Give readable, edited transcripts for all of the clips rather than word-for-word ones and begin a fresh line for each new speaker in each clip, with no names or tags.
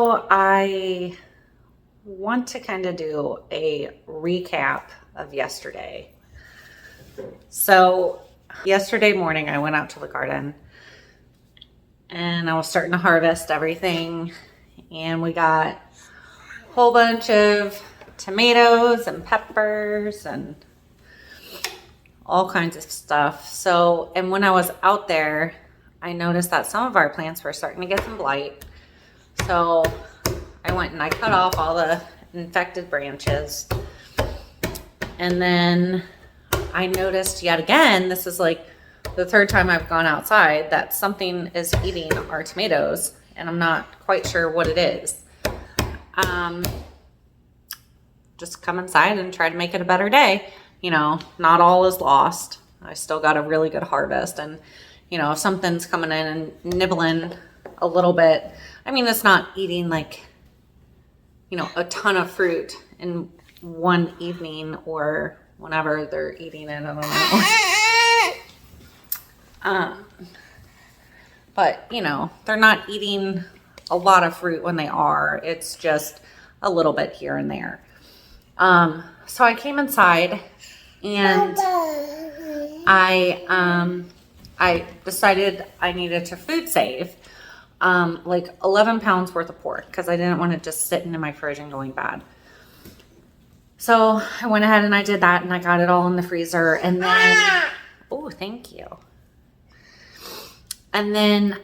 So I want to kind of do a recap of yesterday. So yesterday morning I went out to the garden and I was starting to harvest everything, and we got a whole bunch of tomatoes and peppers and all kinds of stuff. So, and when I was out there, I noticed that some of our plants were starting to get some blight. So I went and I cut off all the infected branches. And then I noticed yet again, this is like the third time I've gone outside, that something is eating our tomatoes, and I'm not quite sure what it is. Just come inside and try to make it a better day. You know, not all is lost. I still got a really good harvest, and you know, if something's coming in and nibbling a little bit, I mean, it's not eating like, you know, a ton of fruit in one evening or whenever they're eating it. I don't know. But you know, they're not eating a lot of fruit when they are. It's just a little bit here and there. So I came inside and I decided I needed to food save like 11 pounds worth of pork, because I didn't want it just sitting in my fridge and going bad. So I went ahead and I did that, and I got it all in the freezer. And then, oh, thank you. And then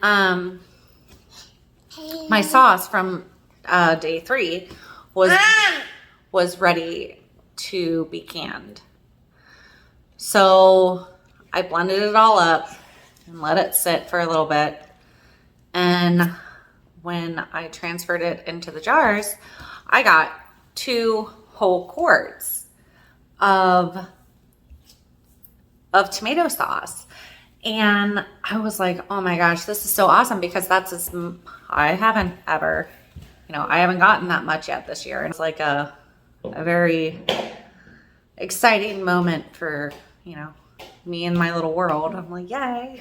my sauce from day 3 was ready to be canned. So I blended it all up and let it sit for a little bit. And when I transferred it into the jars, I got 2 whole quarts of tomato sauce. And I was like, oh my gosh, this is so awesome, because I haven't gotten that much yet this year. And it's like a very exciting moment for, you know, me and my little world. I'm like, yay.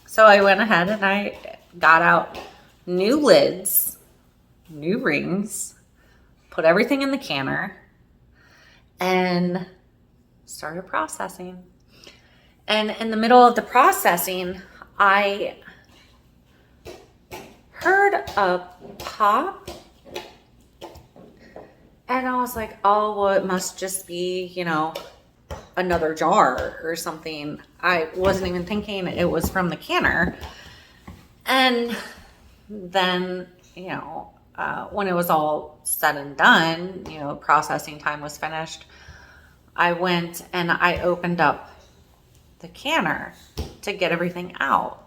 So I went ahead and I got out new lids, new rings, put everything in the canner, and started processing. And in the middle of the processing, I heard a pop, and I was like, oh, well, it must just be, you know, another jar or something. I wasn't even thinking it was from the canner. And then, you know, when it was all said and done, you know, processing time was finished, I went and I opened up the canner to get everything out.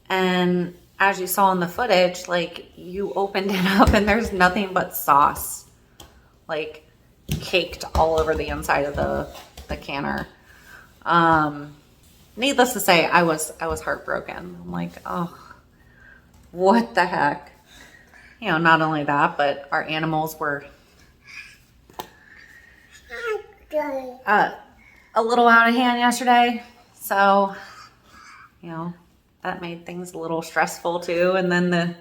And as you saw in the footage, like, you opened it up and there's nothing but sauce, like, caked all over the inside of the canner. Needless to say, I was heartbroken. I'm like, oh, what the heck? You know, not only that, but our animals were a little out of hand yesterday. So, you know, that made things a little stressful too. And then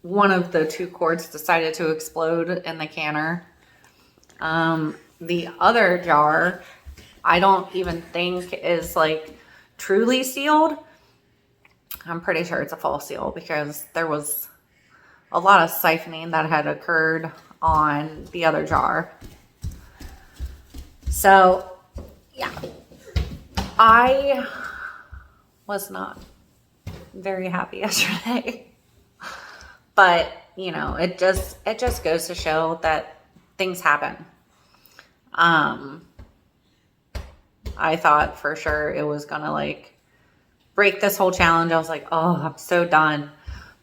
one of the 2 quarts decided to explode in the canner. The other jar, I don't even think is like truly sealed. I'm pretty sure it's a false seal, because there was a lot of siphoning that had occurred on the other jar. So yeah, I was not very happy yesterday, but you know, it just goes to show that things happen. I thought for sure it was gonna like break this whole challenge. I was like, oh, I'm so done.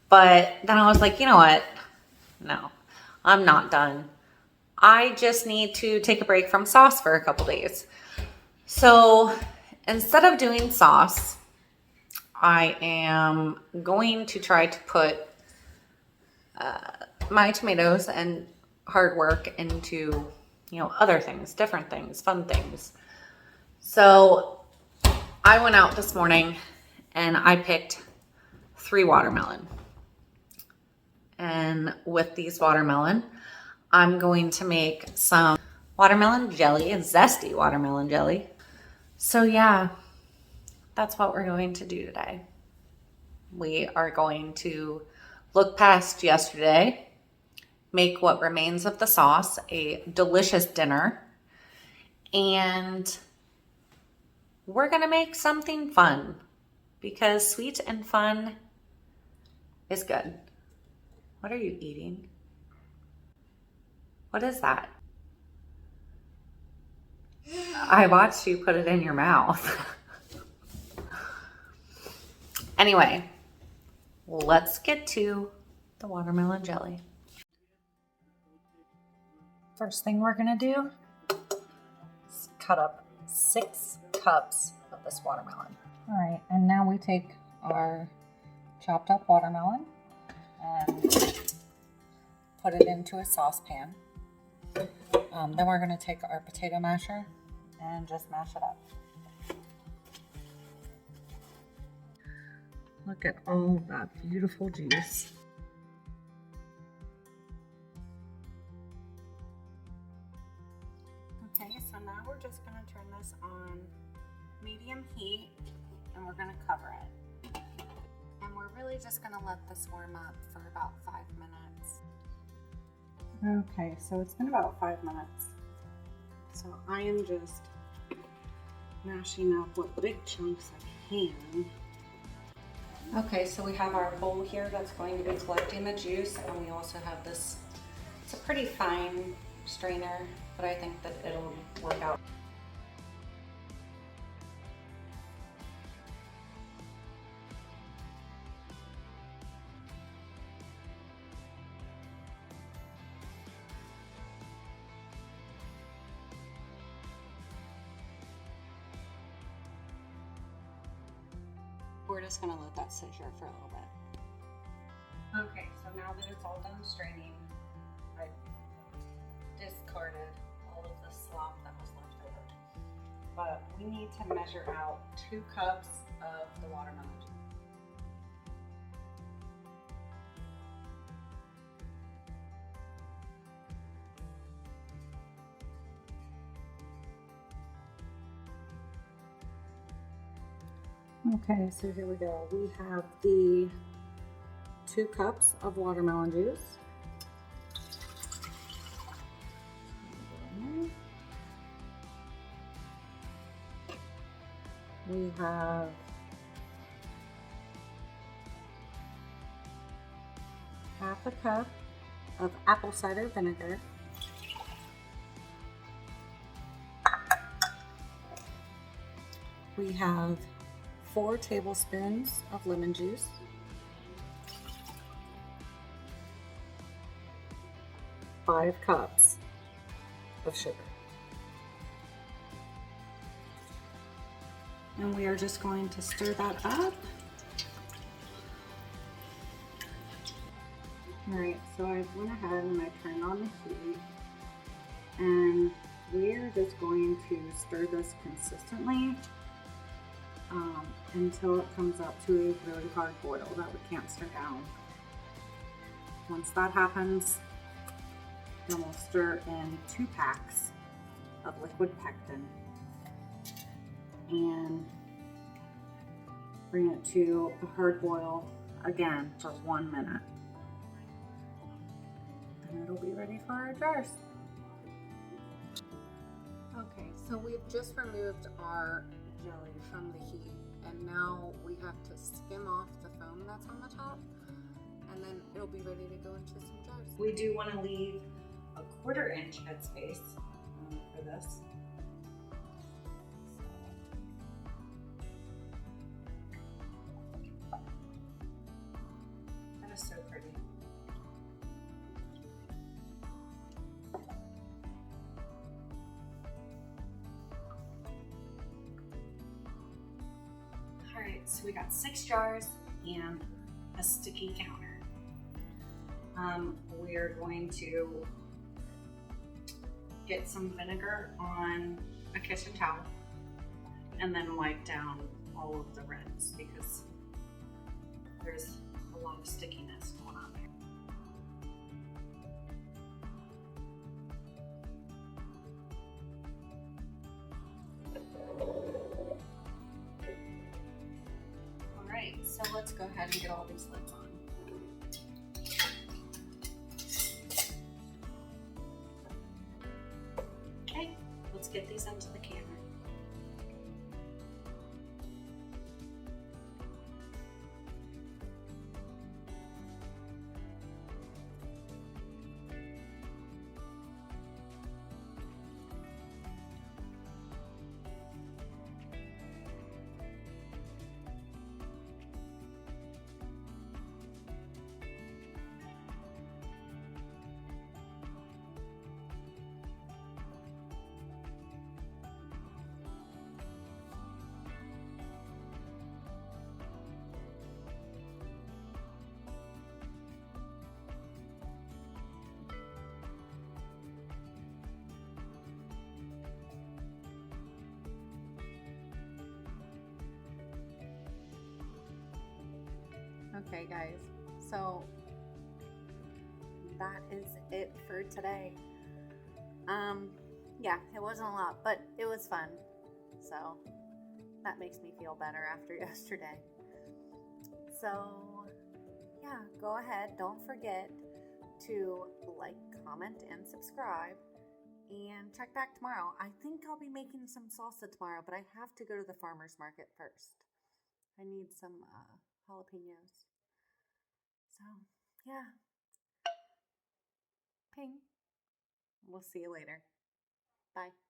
But then I was like, you know what? No, I'm not done. I just need to take a break from sauce for a couple days. So instead of doing sauce, I am going to try to put my tomatoes and hard work into, you know, other things, different things, fun things. So I went out this morning and I picked 3 watermelon. And with these watermelon, I'm going to make some watermelon jelly, and zesty watermelon jelly. So yeah, that's what we're going to do today. We are going to look past yesterday, make what remains of the sauce a delicious dinner, and we're gonna make something fun because sweet and fun is good. What are you eating? What is that? I watched you put it in your mouth. Anyway, let's get to the watermelon jelly. First thing we're gonna do is cut up 6 cups of this watermelon. All right, and now we take our chopped up watermelon and put it into a saucepan. Then we're gonna take our potato masher and just mash it up. Look at all that beautiful juice. Okay, so now we're just gonna turn this on medium heat and we're gonna cover it. And we're really just gonna let this warm up for about 5 minutes. Okay, so it's been about 5 minutes. So I am just mashing up what big chunks I can. Okay, so we have our bowl here that's going to be collecting the juice, and we also have this, it's a pretty fine strainer, but I think that it'll work out. We're just gonna let that sit here for a little bit. Okay, so now that it's all done straining, I discarded all of the slop that was left over. But we need to measure out 2 cups of the watermelon juice. Okay, so here we go. We have the 2 cups of watermelon juice. We have half a cup of apple cider vinegar. We have 4 tablespoons of lemon juice. Five cups of sugar. And we are just going to stir that up. All right, so I went ahead and I turned on the heat, and we are just going to stir this consistently until it comes up to a really hard boil that we can't stir down. Once that happens, then we'll stir in 2 packs of liquid pectin and bring it to a hard boil again for 1 minute. And it'll be ready for our jars. Okay, so we've just removed our jelly from the heat, and now we have to skim off the foam that's on the top, and then it'll be ready to go into some jars. We do want to leave a 1/4 inch headspace for this. That is so pretty. All right, so we got 6 jars and a sticky counter. We're going to get some vinegar on a kitchen towel and then wipe down all of the rinse, because there's a lot of stickiness going on there. All right, so let's go ahead and get all these lids on. Okay, let's get these into the camera. Okay guys, so that is it for today. Yeah, it wasn't a lot, but it was fun. So that makes me feel better after yesterday. So yeah, go ahead. Don't forget to like, comment, and subscribe. And check back tomorrow. I think I'll be making some salsa tomorrow, but I have to go to the farmer's market first. I need some jalapenos. So yeah, ping. We'll see you later. Bye.